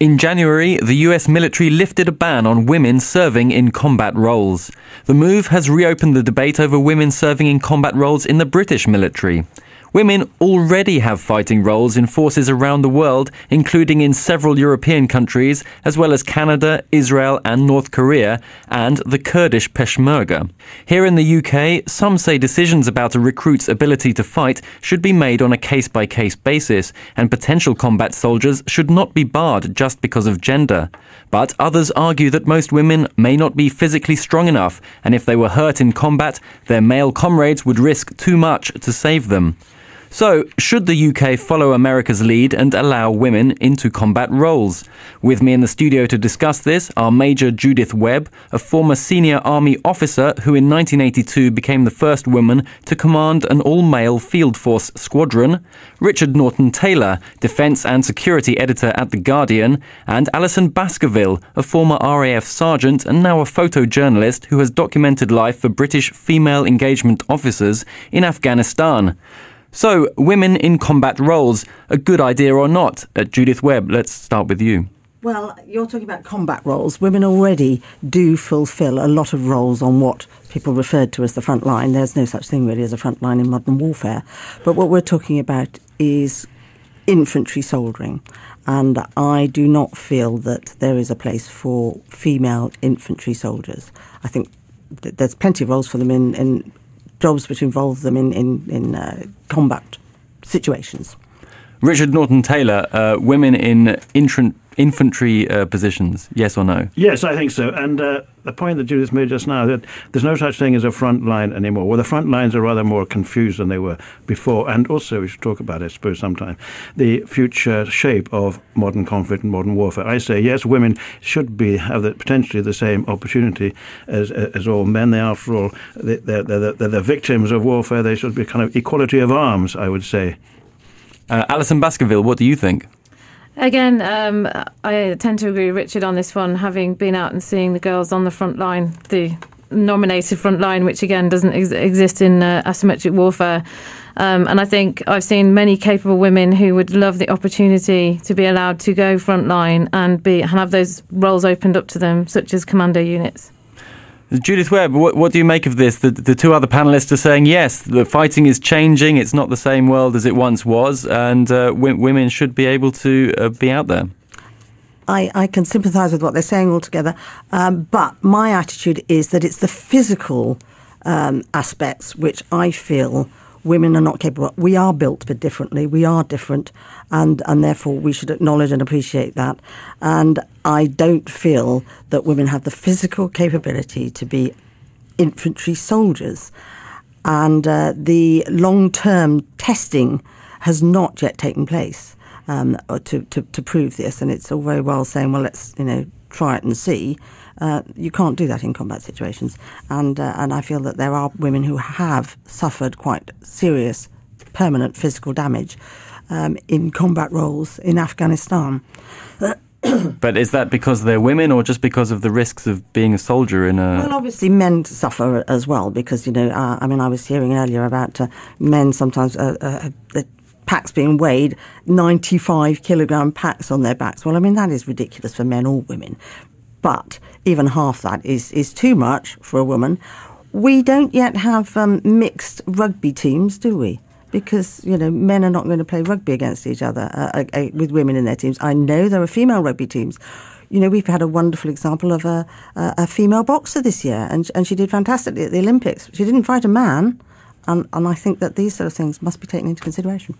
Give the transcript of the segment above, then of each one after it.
In January, the US military lifted a ban on women serving in combat roles. The move has reopened the debate over women serving in combat roles in the British military. Women already have fighting roles in forces around the world, including in several European countries, as well as Canada, Israel and North Korea, and the Kurdish Peshmerga. Here in the UK, some say decisions about a recruit's ability to fight should be made on a case-by-case basis, and potential combat soldiers should not be barred just because of gender. But others argue that most women may not be physically strong enough, and if they were hurt in combat, their male comrades would risk too much to save them. So, should the UK follow America's lead and allow women into combat roles? With me in the studio to discuss this are Major Judith Webb, a former senior army officer who in 1982 became the first woman to command an all-male field force squadron, Richard Norton-Taylor, defence and security editor at The Guardian, and Alison Baskerville, a former RAF sergeant and now a photojournalist who has documented life for British female engagement officers in Afghanistan. So, women in combat roles, a good idea or not? Judith Webb, let's start with you. Well, you're talking about combat roles. Women already do fulfil a lot of roles on what people referred to as the front line. There's no such thing really as a front line in modern warfare. But what we're talking about is infantry soldiering. And I do not feel that there is a place for female infantry soldiers. I think there's plenty of roles for them in jobs which involve them in combat situations. Richard Norton-Taylor, women in infantry positions, yes or no? Yes, I think so. And the point that Judith made just now, that there's no such thing as a front line anymore. Well, the front lines are rather more confused than they were before. And also, we should talk about, I suppose, sometime, the future shape of modern conflict and modern warfare. I say, yes, women should have potentially the same opportunity as all men. They, after all, they're the victims of warfare. They should be kind of equality of arms, I would say. Alison Baskerville, what do you think? Again, I tend to agree with Richard on this one, having been out and seeing the girls on the front line, the nominated front line, which again doesn't exist in asymmetric warfare. And I think I've seen many capable women who would love the opportunity to be allowed to go front line and have those roles opened up to them, such as commando units. Judith Webb, what do you make of this? The two other panellists are saying, yes, the fighting is changing, it's not the same world as it once was, and women should be able to be out there. I can sympathise with what they're saying altogether, but my attitude is that it's the physical aspects which I feel women are not capable of. We are built but differently. We are different, and therefore we should acknowledge and appreciate that. And I don't feel that women have the physical capability to be infantry soldiers. And the long-term testing has not yet taken place to prove this. And it's all very well saying, well, let's try it and see. You can't do that in combat situations. And I feel that there are women who have suffered quite serious, permanent physical damage in combat roles in Afghanistan. But is that because they're women or just because of the risks of being a soldier in a... Well, obviously men suffer as well because, I was hearing earlier about men sometimes... the packs being weighed, 95-kilogram packs on their backs. Well, that is ridiculous for men or women. But even half that is too much for a woman. We don't yet have mixed rugby teams, do we? Because, men are not going to play rugby against each other with women in their teams. I know there are female rugby teams. We've had a wonderful example of a female boxer this year, and she did fantastically at the Olympics. She didn't fight a man, and I think that these sort of things must be taken into consideration.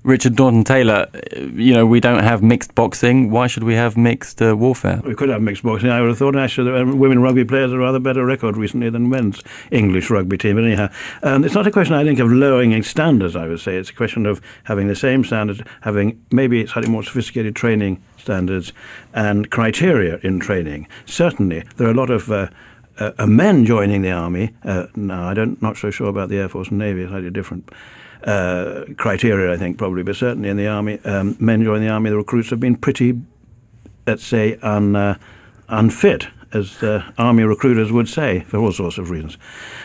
Richard Norton-Taylor, we don't have mixed boxing. Why should we have mixed warfare? We could have mixed boxing. I would have thought actually that women rugby players have a rather better record recently than men's English rugby team. But anyhow, it's not a question, I think, of lowering standards, I would say. It's a question of having the same standards, having maybe slightly more sophisticated training standards and criteria in training. Certainly, there are a lot of men joining the army. Now, I'm not so sure about the Air Force and Navy. It's slightly different criteria, I think, probably, but certainly in the army, men joining the army, the recruits have been pretty, let's say, unfit army recruiters would say, for all sorts of reasons,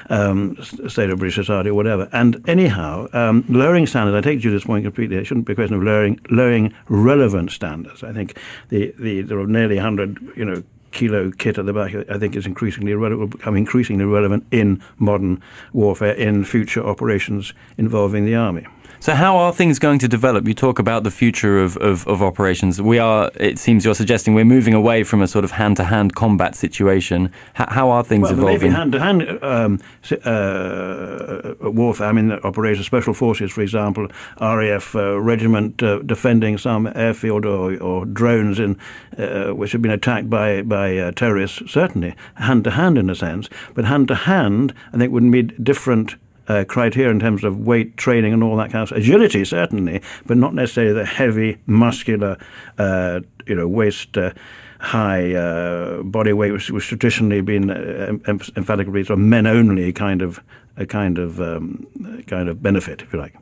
state of British society or whatever. And anyhow, lowering standards, I take Judith's point completely. It shouldn't be a question of lowering relevant standards. I think the nearly 100, kilo kit at the back, I think, is will become increasingly relevant in modern warfare, in future operations involving the army. So how are things going to develop? You talk about the future of operations. It seems you're suggesting we're moving away from a sort of hand-to-hand combat situation. How are things evolving? Maybe hand-to-hand warfare. I mean, operations, special forces, for example, RAF regiment defending some airfield or drones which have been attacked by terrorists, certainly hand-to-hand in a sense. But hand-to-hand, I think, would meet different criteria in terms of weight training and all that kind of stuff. Agility, certainly, but not necessarily the heavy, muscular, waist high body weight, which was traditionally been emphatically sort of men-only kind of benefit, if you like.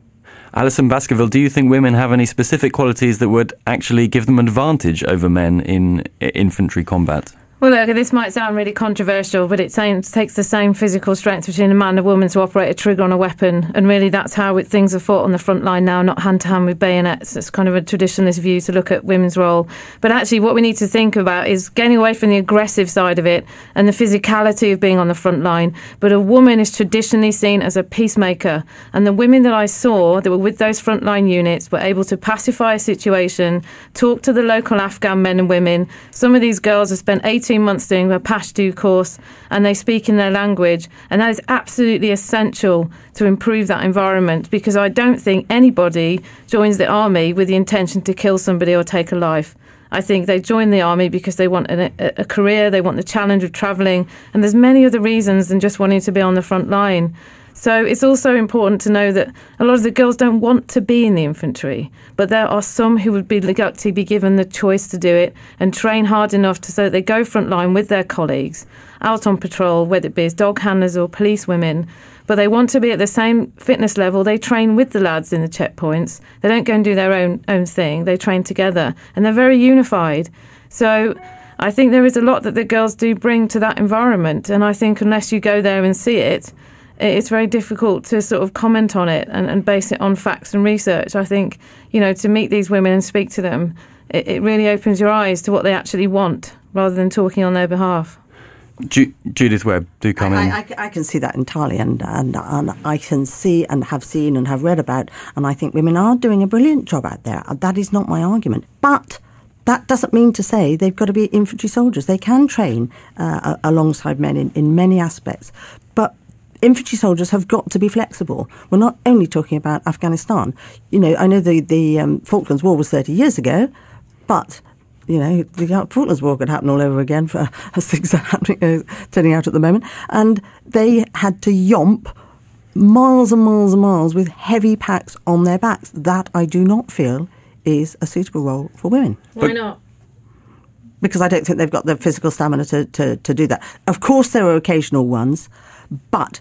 Alison Baskerville, do you think women have any specific qualities that would actually give them advantage over men in infantry combat? Well, look, this might sound really controversial, but it takes the same physical strength between a man and a woman to operate a trigger on a weapon. And really, that's how things are fought on the front line now, not hand-to-hand with bayonets. It's kind of a traditionalist view to look at women's role. But actually, what we need to think about is getting away from the aggressive side of it and the physicality of being on the front line. But a woman is traditionally seen as a peacemaker. And the women that I saw that were with those frontline units were able to pacify a situation, talk to the local Afghan men and women. Some of these girls have spent 18 months doing a Pashto course, and they speak in their language, and that is absolutely essential to improve that environment, because I don't think anybody joins the army with the intention to kill somebody or take a life. I think they join the army because they want a career, they want the challenge of travelling, and there's many other reasons than just wanting to be on the front line. So it's also important to know that a lot of the girls don't want to be in the infantry, but there are some who would be like to be given the choice to do it and train hard enough so that they go frontline with their colleagues out on patrol, whether it be as dog handlers or police women. But they want to be at the same fitness level. They train with the lads in the checkpoints. They don't go and do their own thing. They train together, and they're very unified. So I think there is a lot that the girls do bring to that environment, and I think unless you go there and see it, it's very difficult to sort of comment on it and base it on facts and research. I think, to meet these women and speak to them, it really opens your eyes to what they actually want rather than talking on their behalf. Judith Webb, do come in. I can see that entirely, and I can see and have seen and have read about, and I think women are doing a brilliant job out there. That is not my argument. But that doesn't mean to say they've got to be infantry soldiers. They can train alongside men in many aspects. But infantry soldiers have got to be flexible. We're not only talking about Afghanistan. I know the Falklands War was 30 years ago, but the Falklands War could happen all over again as things are happening, turning out at the moment. And they had to yomp miles and miles and miles with heavy packs on their backs. That I do not feel is a suitable role for women. Why not? Because I don't think they've got the physical stamina to do that. Of course, there are occasional ones, but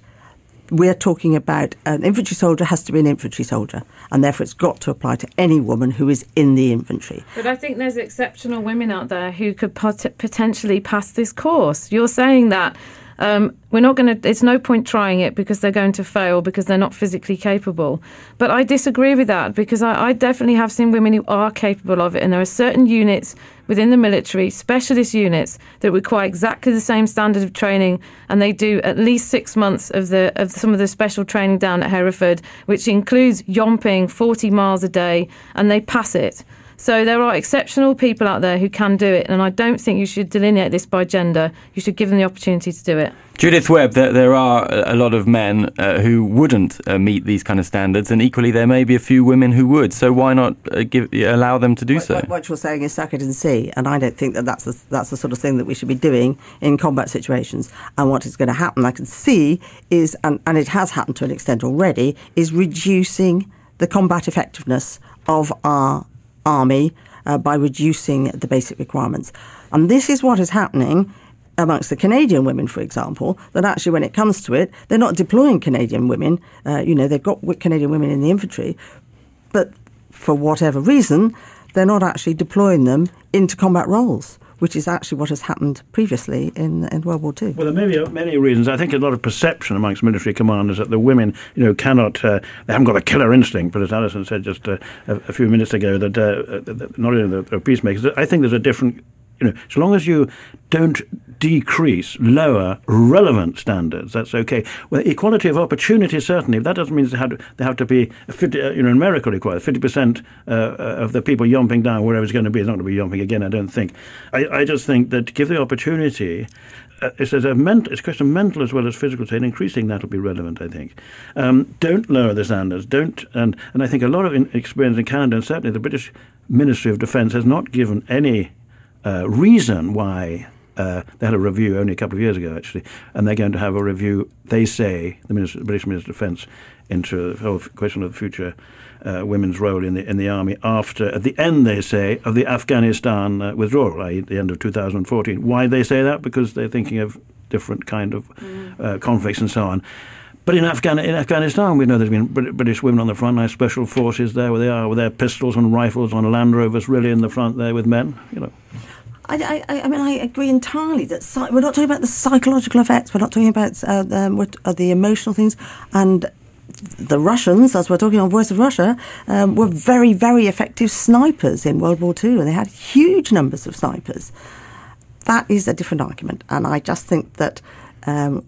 we're talking about an infantry soldier has to be an infantry soldier, and therefore it's got to apply to any woman who is in the infantry. But I think there's exceptional women out there who could potentially pass this course. You're saying that we're not going to, it's no point trying it because they're going to fail because they're not physically capable. But I disagree with that, because I definitely have seen women who are capable of it, and there are certain units within the military, specialist units, that require exactly the same standard of training, and they do at least 6 months of some of the special training down at Hereford, which includes yomping 40 miles a day, and they pass it. So there are exceptional people out there who can do it, and I don't think you should delineate this by gender. You should give them the opportunity to do it. Judith Webb, there are a lot of men who wouldn't meet these kind of standards, and equally there may be a few women who would. So why not allow them to do so? What you're saying is suck it and see, and I don't think that's the sort of thing that we should be doing in combat situations. And what is going to happen, I can see, is, and it has happened to an extent already, is reducing the combat effectiveness of our army by reducing the basic requirements. And this is what is happening amongst the Canadian women, for example, that actually when it comes to it, they're not deploying Canadian women. They've got Canadian women in the infantry, but for whatever reason, they're not actually deploying them into combat roles, which is actually what has happened previously in World War II. Well, there may be many reasons. I think a lot of perception amongst military commanders that the women, cannot, they haven't got a killer instinct. But as Alison said just a few minutes ago, that not only the peacemakers, I think there's a different, so long as you don't lower relevant standards, that's okay. Well, equality of opportunity, certainly, but that doesn't mean they have to be numerical equality. 50% of the people yomping down wherever it's going to be, it's not going to be yomping again, I don't think. I just think that to give the opportunity, it's a question of mental as well as physical state. Increasing that will be relevant, I think. Don't lower the standards. And I think a lot of experience in Canada, and certainly the British Ministry of Defence, has not given any reason why. They had a review only a couple of years ago, actually, and they're going to have a review, they say, the British Ministry of Defence, into the whole question of the future women's role in the army at the end, they say, of the Afghanistan withdrawal, i.e. the end of 2014. Why they say that? Because they're thinking of different kind of conflicts and so on. But in Afghanistan, we know there's been British women on the front line, special forces there, where they are with their pistols and rifles on Land Rovers, really in the front there with men, I mean, I agree entirely that we're not talking about the psychological effects. We're not talking about the emotional things. And the Russians, as we're talking on Voice of Russia, were very, very effective snipers in World War II, and they had huge numbers of snipers. That is a different argument, and I just think that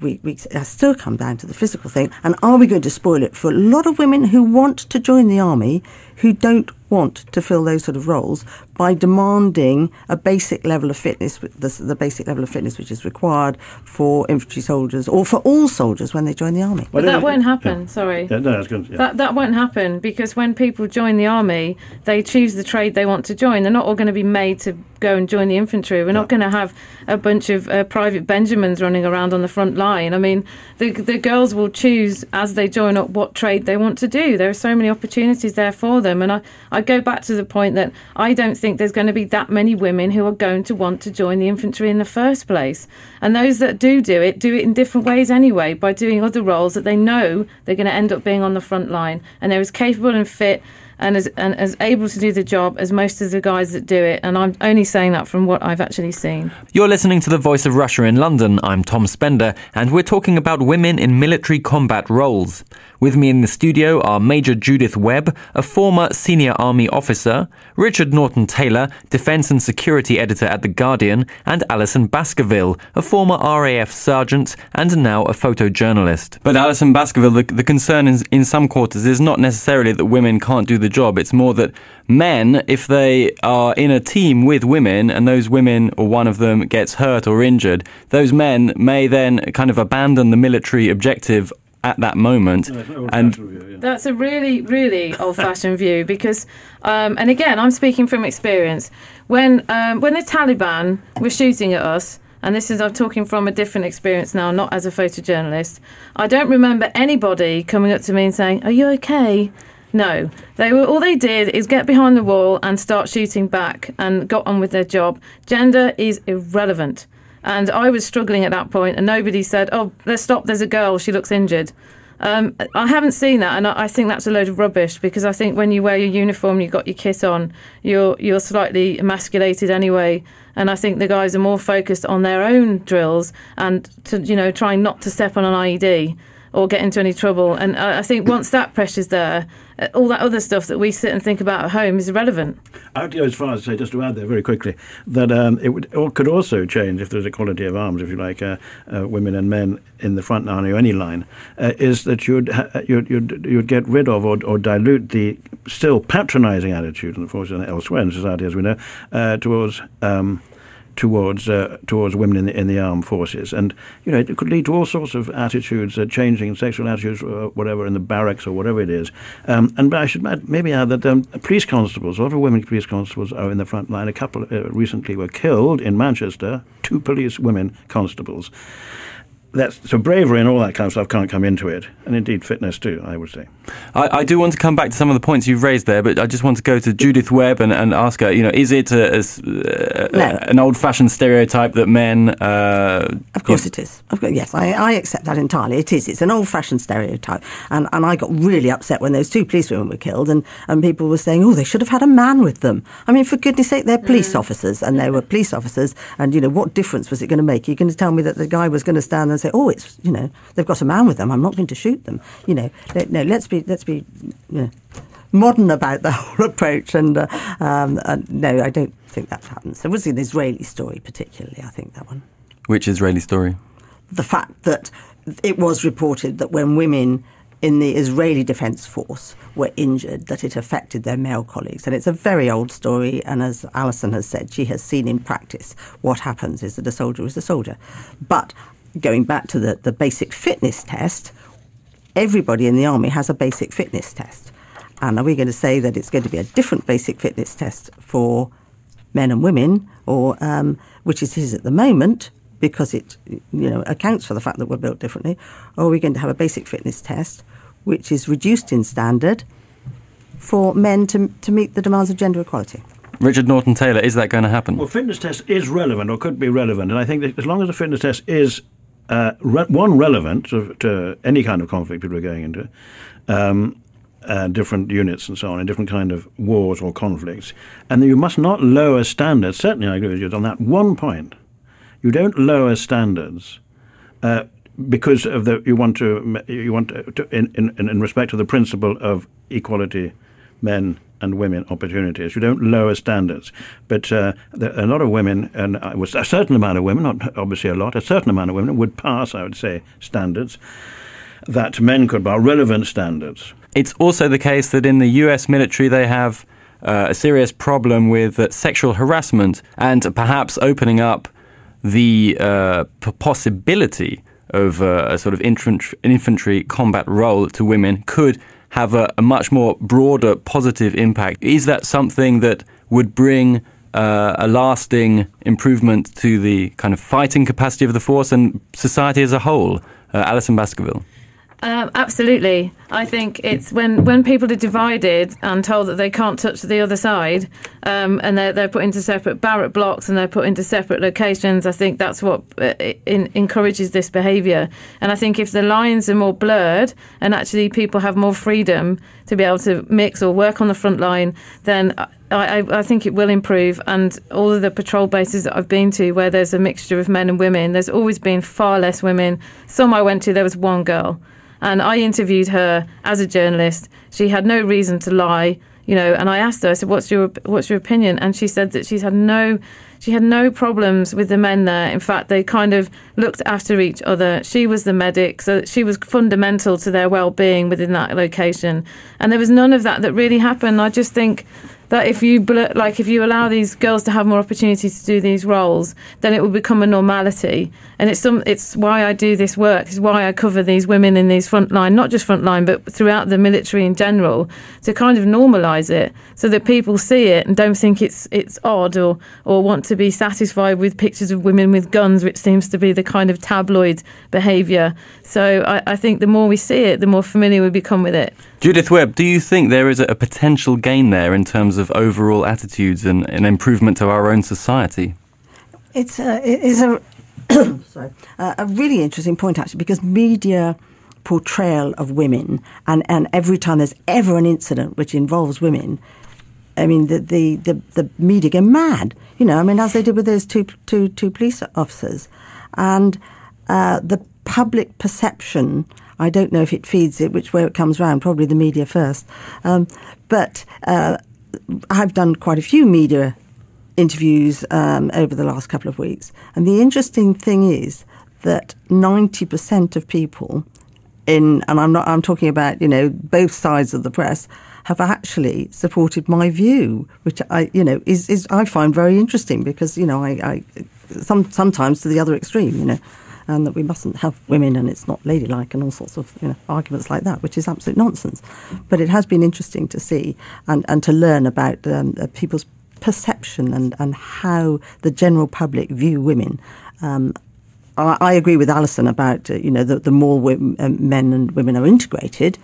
we still come down to the physical thing. And are we going to spoil it for a lot of women who want to join the army, who don't want to fill those sort of roles, by demanding a basic level of fitness, the basic level of fitness which is required for infantry soldiers or for all soldiers when they join the army? But that won't happen, sorry. Yeah, no, that's good. Yeah. That won't happen, because when people join the army, they choose the trade they want to join. They're not all going to be made to go and join the infantry. We're not going to have a bunch of private Benjamins running around on the front line. I mean, the girls will choose as they join up what trade they want to do. There are so many opportunities there for them. And I go back to the point that I don't think there's going to be that many women who are going to want to join the infantry in the first place. And those that do it in different ways anyway, by doing other roles that they know they're going to end up being on the front line. And they're as capable and fit and as able to do the job as most of the guys that do it. And I'm only saying that from what I've actually seen. You're listening to The Voice of Russia in London. I'm Tom Spender, and we're talking about women in military combat roles. With me in the studio are Major Judith Webb, a former senior army officer, Richard Norton-Taylor, Defence and Security Editor at The Guardian, and Alison Baskerville, a former RAF sergeant and now a photojournalist. But Alison Baskerville, the concern in some quarters is not necessarily that women can't do the job. It's more that men, if they are in a team with women and those women or one of them gets hurt or injured, those men may then kind of abandon the military objective at that moment. That's a really, really old-fashioned view, because, and again, I'm speaking from experience. When the Taliban were shooting at us, and I'm talking from a different experience now, not as a photojournalist, I don't remember anybody coming up to me and saying, "Are you okay?" No, all they did is get behind the wall and start shooting back and got on with their job. Gender is irrelevant. And I was struggling at that point, and nobody said, "Oh, let's stop, there's a girl, she looks injured." I haven't seen that, and I think that's a load of rubbish, because I think when you wear your uniform, you've got your kit on, you're slightly emasculated anyway. And I think the guys are more focused on their own drills and trying not to step on an IED or get into any trouble. And I think once that pressure's there, all that other stuff that we sit and think about at home is irrelevant. I would go as far as to say, just to add there very quickly, that could also change if there's equality of arms, if you like, women and men in the front line or any line, is that you'd get rid of or dilute the still patronising attitude, and of course elsewhere in society, as we know, towards women in the armed forces. And it could lead to all sorts of attitudes, changing sexual attitudes or whatever in the barracks or whatever it is. And I should maybe add that police constables, a lot of women police constables are in the front line. A couple recently were killed in Manchester, 2 police women constables. so bravery and all that kind of stuff can't come into it, and indeed fitness too, I would say. I do want to come back to some of the points you've raised there, but I just want to go to Judith Webb and ask her, is it an old-fashioned stereotype that men... Of course it is. Yes, I accept that entirely. It is. It's an old-fashioned stereotype. And I got really upset when those 2 policewomen were killed and people were saying, they should have had a man with them. I mean, for goodness sake, they're police officers, and they were police officers, and, what difference was it going to make? You're going to tell me that the guy was going to stand and say, it's, they've got a man with them, I'm not going to shoot them. No, let's be modern about the whole approach, and no, I don't think that happens. It was an Israeli story particularly, I think, that one. Which Israeli story? The fact that it was reported that when women in the Israeli Defence Force were injured, that it affected their male colleagues. And it's a very old story, and as Alison has said, she has seen in practice what happens is that a soldier is a soldier. But going back to the basic fitness test, everybody in the army has a basic fitness test. And are we going to say that it's going to be a different basic fitness test for men and women, or which it is at the moment, because it accounts for the fact that we're built differently, or are we going to have a basic fitness test which is reduced in standard for men to meet the demands of gender equality? Richard Norton-Taylor, is that going to happen? Well, fitness test is relevant, or could be relevant, and I think that as long as the fitness test is relevant to any kind of conflict people are going into, different units and so on, in different kind of wars or conflicts, and you must not lower standards. Certainly, I agree with you on that one point. You don't lower standards because of in respect to the principle of equality, men and women opportunities. You don't lower standards. But a lot of women, and a certain amount of women, not obviously a lot, a certain amount of women would pass, I would say, standards that men could pass, relevant standards. It's also the case that in the US military they have a serious problem with sexual harassment, and perhaps opening up the possibility of a sort of infantry combat role to women could have a much more broader positive impact. Is that something that would bring a lasting improvement to the kind of fighting capacity of the force and society as a whole? Alison Baskerville. Absolutely. I think it's when people are divided and told that they can't touch the other side, and they're put into separate barrack blocks and they're put into separate locations, I think that's what encourages this behaviour. And I think if the lines are more blurred and actually people have more freedom to be able to mix or work on the front line, then I think it will improve. And all of the patrol bases that I've been to where there's a mixture of men and women, there's always been far less women. Some I went to, there was one girl. And I interviewed her as a journalist. She had no reason to lie, and I asked her, I said, what's your opinion? And she said that she had no problems with the men there. In fact, they kind of looked after each other. She was the medic, so she was fundamental to their well-being within that location. And there was none of that really happened. I just think that if you allow these girls to have more opportunities to do these roles, then it will become a normality. And it's why I do this work. It's why I cover these women in these frontline, not just frontline, but throughout the military in general, to kind of normalise it so that people see it and don't think it's odd or want to be satisfied with pictures of women with guns, which seems to be the kind of tabloid behaviour. So I think the more we see it, the more familiar we become with it. Judith Webb, do you think there is a potential gain there in terms of overall attitudes and an improvement to our own society? It is a really interesting point, actually, because media portrayal of women, and every time there's ever an incident which involves women, I mean, the media go mad, as they did with those two police officers. And the public perception, I don't know if it feeds it, which way it comes round, probably the media first. But I've done quite a few media interviews over the last couple of weeks. And the interesting thing is that 90% of people and I'm talking about, both sides of the press, have actually supported my view, which I find very interesting because, I sometimes to the other extreme, and that we mustn't have women and it's not ladylike and all sorts of arguments like that, which is absolute nonsense. But it has been interesting to see and to learn about people's perception and how the general public view women. I agree with Alison about, the more men and women are integrated,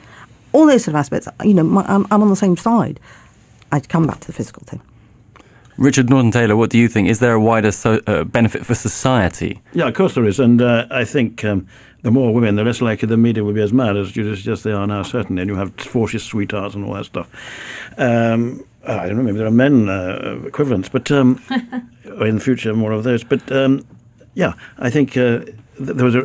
all those sort of aspects, I'm on the same side. I'd come back to the physical thing. Richard Norton-Taylor, what do you think? Is there a wider benefit for society? Yeah, of course there is. And I think the more women, the less likely the media will be as mad as Judith suggests they are now, certainly. And you have forces, sweethearts and all that stuff. I don't know, maybe there are men equivalents, but or in the future, more of those. But, I think there was a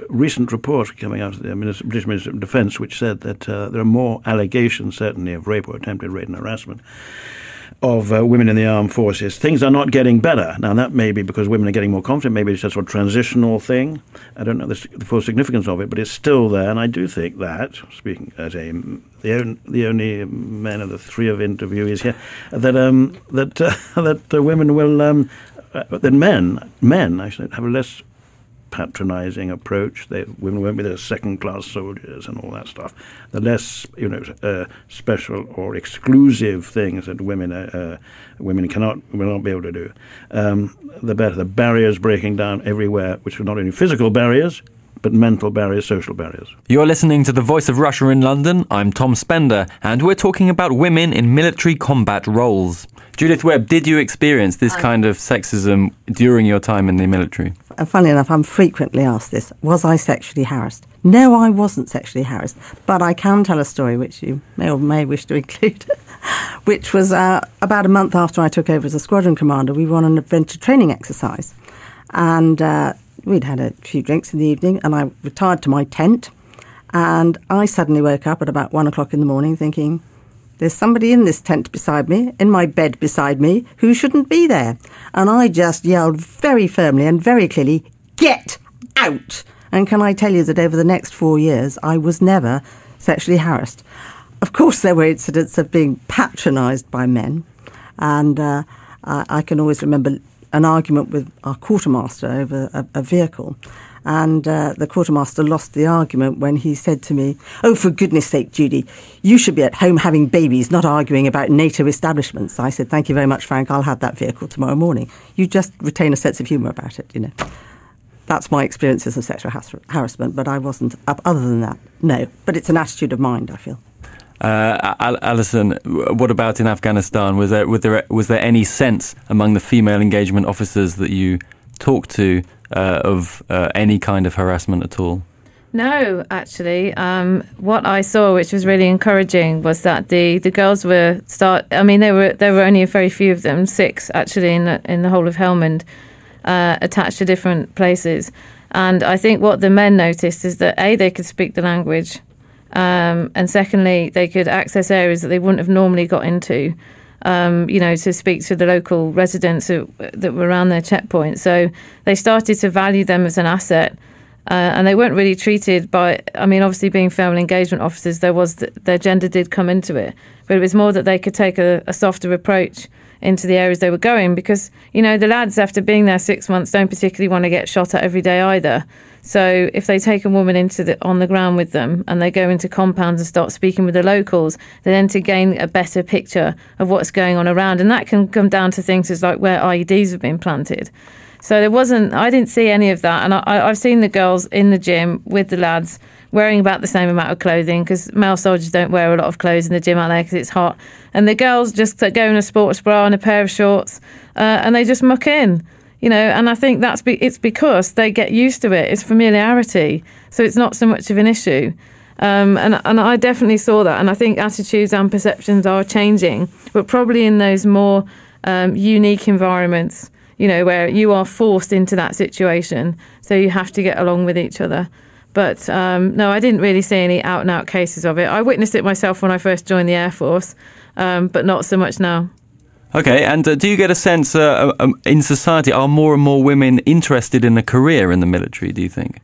recent report coming out of the British Ministry of Defence which said that there are more allegations, certainly, of rape or attempted rape and harassment of women in the armed forces. Things are not getting better. Now, that may be because women are getting more confident. Maybe it's a sort of transitional thing. I don't know the full significance of it, but it's still there. And I do think that, speaking as the only man of the three of interviewees here, that women will, that men actually have a less patronising approach. Women won't be the second-class soldiers and all that stuff. The less, special or exclusive things that women will not be able to do, the better. The barriers breaking down everywhere, which are not only physical barriers, but mental barriers, social barriers. You're listening to The Voice of Russia in London. I'm Tom Spender, and we're talking about women in military combat roles. Judith Webb, did you experience this kind of sexism during your time in the military? Funnily enough, I'm frequently asked this. Was I sexually harassed? No, I wasn't sexually harassed. But I can tell a story which you may or may wish to include, which was about a month after I took over as a squadron commander. We were on an adventure training exercise. And we'd had a few drinks in the evening, and I retired to my tent. And I suddenly woke up at about 1 o'clock in the morning thinking, there's somebody in this tent beside me, in my bed beside me, who shouldn't be there. And I just yelled very firmly and very clearly, get out! And can I tell you that over the next 4 years, I was never sexually harassed. Of course, there were incidents of being patronised by men. And I can always remember an argument with our quartermaster over a vehicle. And the quartermaster lost the argument when he said to me, oh, for goodness sake, Judy, you should be at home having babies, not arguing about NATO establishments. I said, thank you very much, Frank. I'll have that vehicle tomorrow morning. You just retain a sense of humour about it, That's my experiences of sexual harassment, but I wasn't, other than that, no. But it's an attitude of mind, I feel. Alison, what about in Afghanistan? Was there any sense among the female engagement officers that you talked to of any kind of harassment at all? No, actually. What I saw, which was really encouraging, was that the girls were there were only a very few of them, 6 actually in the whole of Helmand, attached to different places. And I think what the men noticed is that A, they could speak the language, and secondly, they could access areas that they wouldn't have normally got into. To speak to the local residents that were around their checkpoint. So they started to value them as an asset, and they weren't really treated obviously being female engagement officers, their gender did come into it, but it was more that they could take a softer approach into the areas they were going, because, the lads, after being there 6 months, don't particularly want to get shot at every day either. So if they take a woman on the ground with them and they go into compounds and start speaking with the locals, they then to gain a better picture of what's going on around. And that can come down to things as like where IEDs have been planted. So I didn't see any of that. And I've seen the girls in the gym with the lads wearing about the same amount of clothing, because male soldiers don't wear a lot of clothes in the gym out there because it's hot. And the girls just go in a sports bra and a pair of shorts and they just muck in. And I think it's because they get used to it. It's familiarity. So it's not so much of an issue. And I definitely saw that. And I think attitudes and perceptions are changing, but probably in those more unique environments, where you are forced into that situation. So you have to get along with each other. But no, I didn't really see any out-and-out cases of it. I witnessed it myself when I first joined the Air Force, but not so much now. Okay, and do you get a sense in society, are more and more women interested in a career in the military, do you think?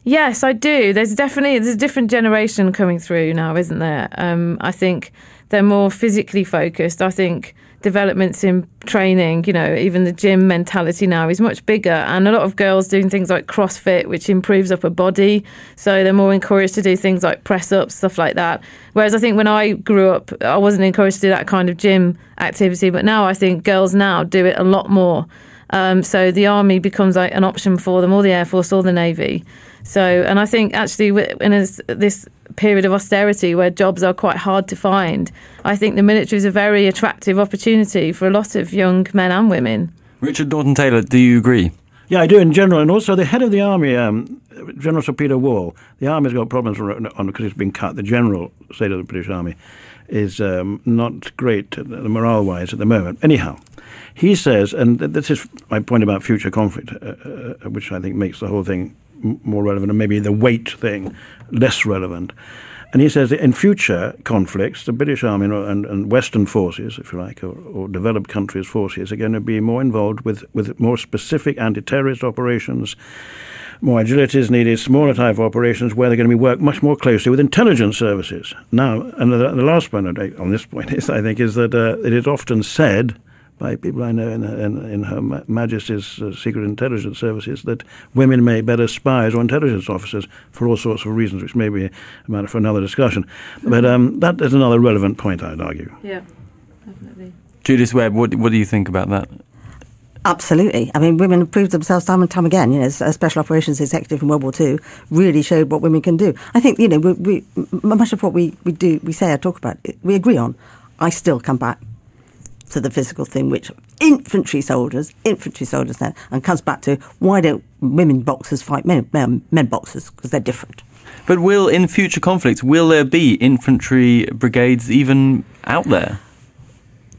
Yes, I do. There's a different generation coming through now, isn't there? I think they're more physically focused. I think developments in training, even the gym mentality now is much bigger, and a lot of girls doing things like CrossFit, which improves upper body, so they're more encouraged to do things like press-ups, stuff like that. Whereas I think when I grew up, I wasn't encouraged to do that kind of gym activity, but now I think girls now do it a lot more. So the army becomes like an option for them, or the Air Force, or the Navy. So, and I think actually in this period of austerity where jobs are quite hard to find, I think the military is a very attractive opportunity for a lot of young men and women. Richard Norton-Taylor, do you agree? Yeah, I do in general, and also the head of the army, General Sir Peter Wall. The army's got problems because it's been cut. The general state of the British Army is not great morale-wise at the moment. Anyhow, he says, and this is my point about future conflict, which I think makes the whole thing more relevant, and maybe the weight thing less relevant. And he says that in future conflicts, the British Army and Western forces, if you like, or developed countries' forces, are going to be more involved with more specific anti-terrorist operations. More agility is needed, smaller type of operations where they're going to be work much more closely with intelligence services. Now, and the last point on this point is, I think, is that it is often said by people I know in Her Majesty's Secret Intelligence Services that women may better spies or intelligence officers for all sorts of reasons, which may be a matter for another discussion. But that is another relevant point, I'd argue. Yeah, definitely. Judith Webb, what do you think about that? Absolutely. I mean, women have proved themselves time and time again. You know, as a special operations executive in World War II really showed what women can do. I think, you know, we much of what we do, we say, I talk about, we agree on. I still come back to the physical thing, which infantry soldiers now, and comes back to why don't women boxers fight men boxers, because they're different. But in future conflicts, will there be infantry brigades even out there?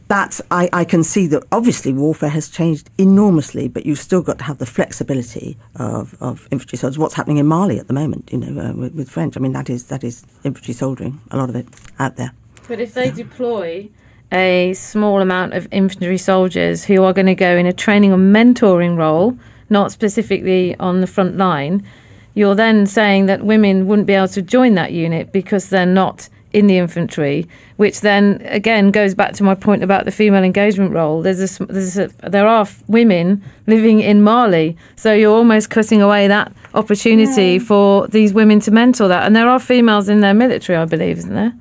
That I can see that obviously warfare has changed enormously, but you've still got to have the flexibility of infantry soldiers. What's happening in Mali at the moment, you know, with French? I mean, that is infantry soldiering, a lot of it out there. But if they deploy a small amount of infantry soldiers who are going to go in a training or mentoring role, not specifically on the front line, you're then saying that women wouldn't be able to join that unit because they're not in the infantry, which then again goes back to my point about the female engagement role. There are women living in Mali, so you're almost cutting away that opportunity for these women to mentor that. And there are females in their military, I believe, isn't there?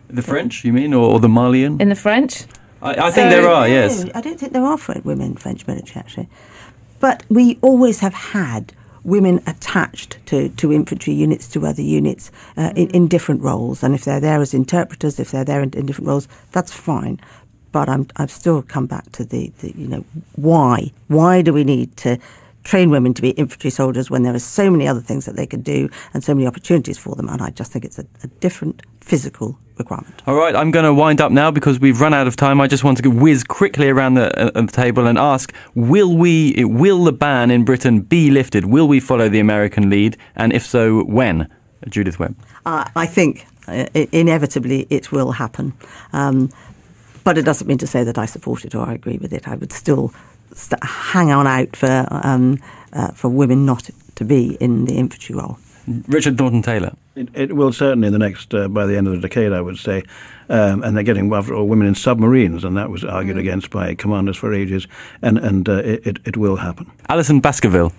The French, you mean, or the Malian? In the French? I think there are, yes. I don't think there are women in French military, actually. But we always have had women attached to infantry units, to other units, in different roles. And if they're there as interpreters, if they're there in different roles, that's fine. But I've still come back to the you know, why? Why do we need to train women to be infantry soldiers when there are so many other things that they could do and so many opportunities for them? And I just think it's a different physical requirement. All right, I'm going to wind up now because we've run out of time. I just want to whiz quickly around the table and ask, will the ban in Britain be lifted? Will we follow the American lead? And if so, when? Judith Webb. I think inevitably it will happen. But it doesn't mean to say that I support it or I agree with it. I would still hang on out for women not to be in the infantry role. Richard Norton-Taylor. It will certainly in the next, by the end of the decade, I would say. And they're getting, after all, women in submarines, and that was argued against by commanders for ages, and it will happen. Alison Baskerville.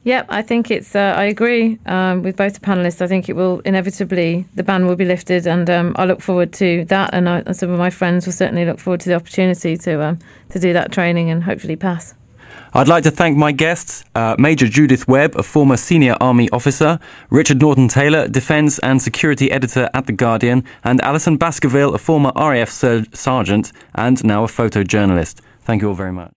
Yeah, I think I agree with both the panellists. I think it will inevitably, the ban will be lifted, and I look forward to that. And some of my friends will certainly look forward to the opportunity to do that training and hopefully pass. I'd like to thank my guests, Major Judith Webb, a former senior army officer, Richard Norton-Taylor, defence and security editor at The Guardian, and Alison Baskerville, a former RAF sergeant and now a photojournalist. Thank you all very much.